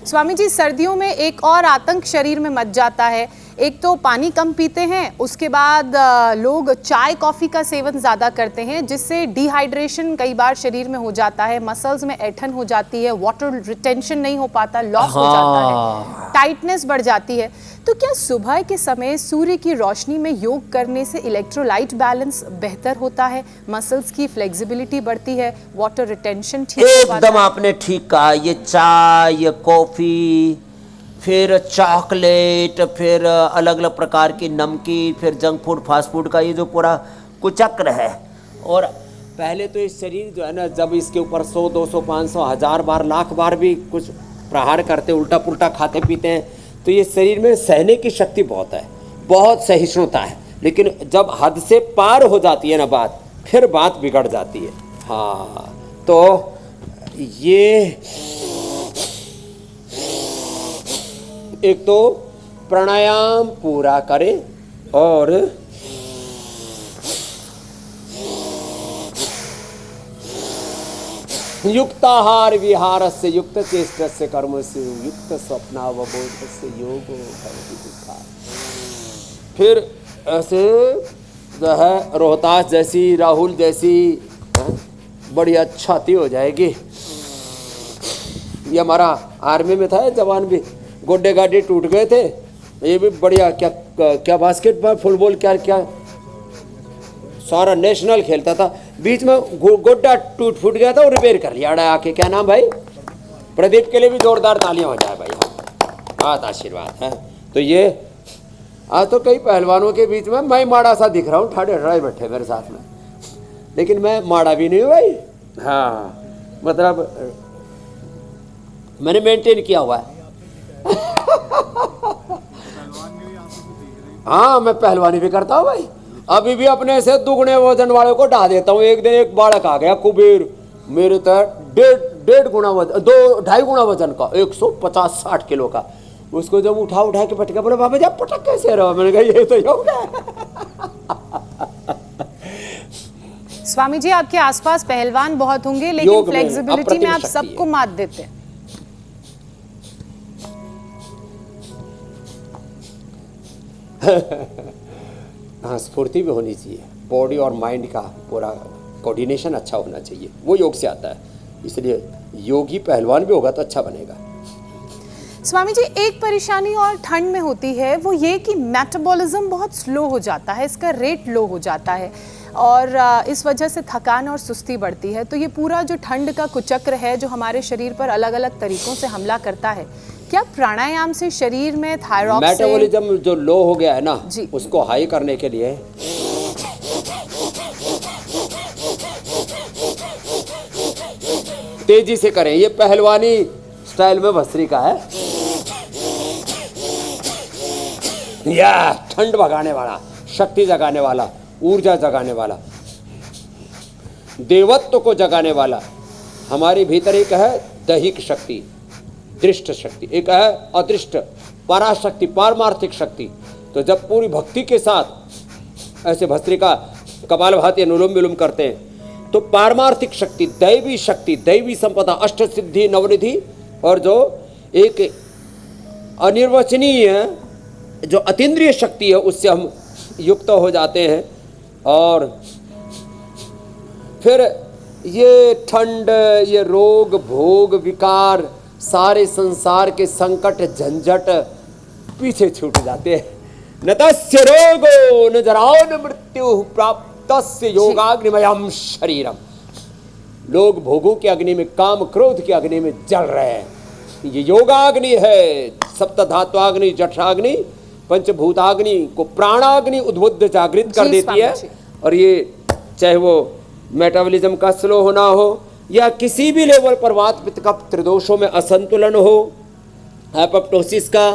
स्वामी जी, सर्दियों में एक और आतंक शरीर में मच जाता है। एक तो पानी कम पीते हैं, उसके बाद लोग चाय कॉफ़ी का सेवन ज़्यादा करते हैं, जिससे डिहाइड्रेशन कई बार शरीर में हो जाता है, मसल्स में ऐंठन हो जाती है, वाटर रिटेंशन नहीं हो पाता, लॉस हो जाता है, टाइटनेस बढ़ जाती है। तो क्या सुबह के समय सूर्य की रोशनी में योग करने से इलेक्ट्रोलाइट बैलेंस बेहतर होता है, मसल्स की फ्लेक्सिबिलिटी बढ़ती है, वाटर रिटेंशन ठीक हो पाता है? एकदम आपने ठीक कहा। ये चाय, ये कॉफ़ी, फिर चॉकलेट, फिर अलग अलग प्रकार की नमकीन, फिर जंक फूड, फास्ट फूड का ये जो पूरा कुचक्र है। और पहले तो ये शरीर जो है ना, जब इसके ऊपर 100, 200, 500, 1000 बार, लाख बार भी कुछ प्रहार करते, उल्टा पुल्टा खाते पीते हैं, तो ये शरीर में सहने की शक्ति बहुत है, बहुत सहिष्णुता है। लेकिन जब हद से पार हो जाती है ना बात, फिर बात बिगड़ जाती है। हाँ, तो ये एक तो प्राणायाम पूरा करें और युक्ताहार विहारस्य युक्त चेष्टस्य कर्मस्य युक्त स्वप्नावबोधस्य योगो भवति दुःखा। फिर ऐसे जो है रोहतास जैसी, राहुल जैसी बढ़िया छाती हो जाएगी। ये हमारा आर्मी में था, जवान भी गोड्डे गाड्डे टूट गए थे, ये भी बढ़िया क्या क्या बास्केटबॉल, फुटबॉल, क्या क्या सारा नेशनल खेलता था। बीच में गोड्डा टूट फूट गया था और रिपेयर कर लिया आके। क्या नाम भाई? प्रदीप के लिए भी जोरदार तालियां हो जाए भाई, बहुत आशीर्वाद है। तो ये आज तो कई पहलवानों के बीच में मैं माड़ा सा दिख रहा हूँ, ठाड़े ठाड़े बैठे मेरे साथ में, लेकिन मैं माड़ा भी नहीं हूँ भाई। हाँ, मतलब मैंने मेंटेन किया हुआ है। हाँ, मैं पहलवानी भी करता हूँ भाई। अभी भी अपने से दुगने वजन वाले को ढा देता हूँ। एक दिन एक बालक आ गया कुबेर, मेरे तक 1.5 गुना वजन, 2-2.5 गुना वजन का, 150-60 किलो का। उसको जब उठा के पटका, बोले बाबा जी आप पटक कैसे रहो? मैंने कहा ये तो योग है। स्वामी जी, आपके आसपास पहलवान बहुत होंगे, लेकिन फ्लेक्सिबिलिटी में आप सबको मात देते हैं। हाँ, स्फूर्ति भी होनी चाहिए, बॉडी और माइंड का पूरा कोऑर्डिनेशन अच्छा होना चाहिए, वो योग से आता है। इसलिए योगी पहलवान भी होगा तो अच्छा बनेगा। स्वामी जी, एक परेशानी और ठंड में होती है, वो ये कि मेटाबॉलिज्म बहुत स्लो हो जाता है, इसका रेट लो हो जाता है और इस वजह से थकान और सुस्ती बढ़ती है। तो ये पूरा जो ठंड का कुचक्र है, जो हमारे शरीर पर अलग अलग तरीकों से हमला करता है, क्या प्राणायाम से शरीर में थायराइड, मेटाबॉलिज्म जो लो हो गया है ना, उसको हाई करने के लिए तेजी से करें। ये पहलवानी स्टाइल में भस्त्रिका है, या ठंड भगाने वाला, शक्ति जगाने वाला, ऊर्जा जगाने वाला, देवत्व को जगाने वाला। हमारे भीतर एक है दैहिक शक्ति, दृष्ट शक्ति, एक है अदृष्ट पराशक्ति, पारमार्थिक शक्ति। तो जब पूरी भक्ति के साथ ऐसे भस्त्रिका, कपालभाति, अनुलोम विलोम करते हैं, तो पारमार्थिक शक्ति, दैवी शक्ति, दैवी संपदा, अष्ट सिद्धि, नवनिधि, और जो एक अनिर्वचनीय जो अतीन्द्रिय शक्ति है, उससे हम युक्त हो जाते हैं। और फिर ये ठंड, ये रोग भोग विकार, सारे संसार के संकट झंझट पीछे छूट जाते हैं। न तस्य रोगो न जराओ न मृत्यु प्राप्तस्य योगाग्निमयम् शरीरम। लोग भोगों की अग्नि में, काम क्रोध की अग्नि में जल रहे हैं। ये योगाग्नि है, सप्त धात्वाग्नि, जठराग्नि, पंचभूताग्नि को प्राणाग्नि उद्बुद्ध जागृत कर देती है। और ये चाहे वो मेटाबॉलिज्म का स्लो होना हो, या किसी भी लेवल पर वात पित्त कफ त्रिदोषों में असंतुलन हो, एपोप्टोसिस का,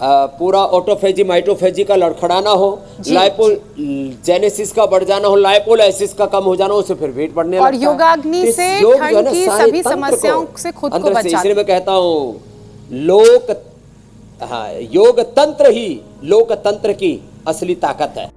पूरा ऑटोफेजी माइटोफेजी का लड़खड़ाना हो, लाइपोजेनेसिस का बढ़ जाना हो, लाइपोलाइसिस का कम हो जाना हो, उससे फिर वेट बढ़ने लगता है। और योगाग्नि से ठंड की सभी समस्याओं से खुद को बचाता है। इसलिए मैं कहता हूँ योग तंत्र ही लोकतंत्र की असली ताकत है।